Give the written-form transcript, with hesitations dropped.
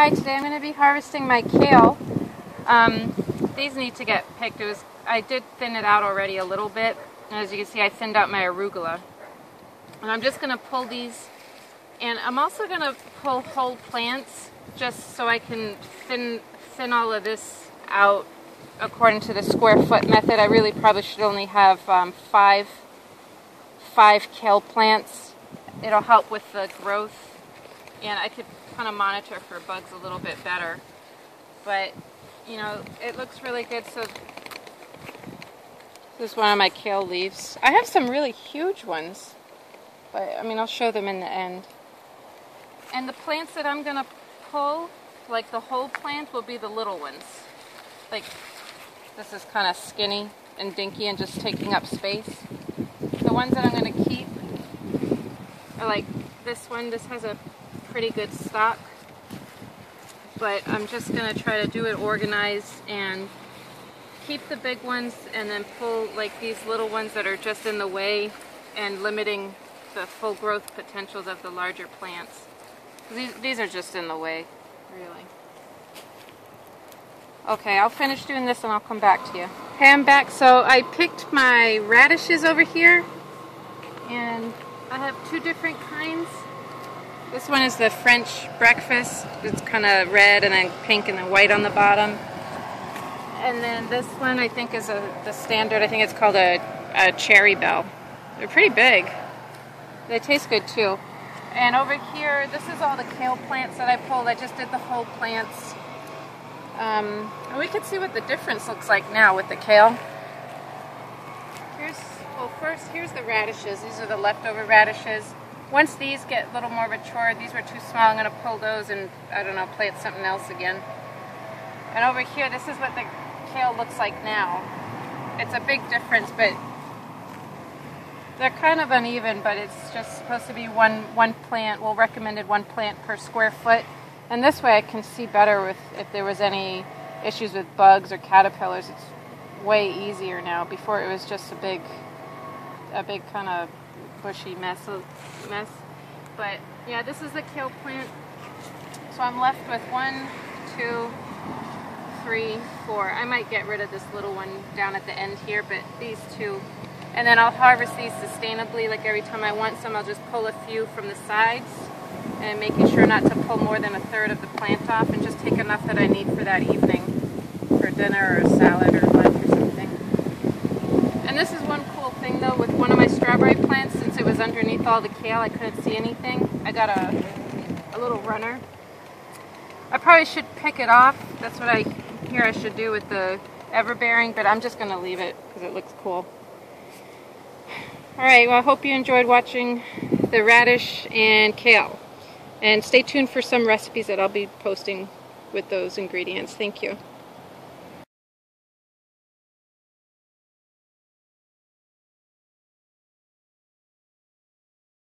Hi, today I'm going to be harvesting my kale. These need to get picked. I did thin it out already a little bit. And as you can see, I thinned out my arugula. And I'm just going to pull these. And I'm also going to pull whole plants just so I can thin all of this out according to the square foot method. I really probably should only have five kale plants. It'll help with the growth. And I could kind of monitor for bugs a little bit better. But, you know, it looks really good. So this is one of my kale leaves. I have some really huge ones. But, I mean, I'll show them in the end. And the plants that I'm going to pull, like the whole plant, will be the little ones. Like, this is kind of skinny and dinky and just taking up space. The ones that I'm going to keep are like this one. This has a pretty good stock, but I'm just going to try to do it organized and keep the big ones and then pull like these little ones that are just in the way and limiting the full growth potentials of the larger plants. These are just in the way, really. Okay, I'll finish doing this and I'll come back to you. Okay, I'm back. So I picked my radishes over here, and I have two different kinds. This one is the French breakfast. It's kind of red and then pink and then white on the bottom. And then this one I think is the standard. I think it's called a cherry bell. They're pretty big. They taste good too. And over here, this is all the kale plants that I pulled. I just did the whole plants. And we can see what the difference looks like now with the kale. Here's the radishes. These are the leftover radishes. Once these get a little more mature, these were too small, I'm going to pull those and, I don't know, plant something else again. And over here, this is what the kale looks like now. It's a big difference, but they're kind of uneven, but it's just supposed to be one plant. Well, recommended one plant per square foot. And this way I can see better if there was any issues with bugs or caterpillars. It's way easier now. Before it was just a big kind of bushy mess. But yeah, this is the kale plant. So I'm left with 1, 2, 3, 4. I might get rid of this little one down at the end here, but these two. And then I'll harvest these sustainably. Like every time I want some, I'll just pull a few from the sides, and making sure not to pull more than 1/3 of the plant off, and just take enough that I need for that evening, for dinner or a salad or lunch or something. And this is one cool thing though, with one of my strawberry plants, since it was underneath all the kale, I couldn't see anything. I got a little runner. I probably should pick it off. That's what I hear I should do with the everbearing, but I'm just going to leave it because it looks cool. Alright, well I hope you enjoyed watching the radish and kale. And stay tuned for some recipes that I'll be posting with those ingredients. Thank you.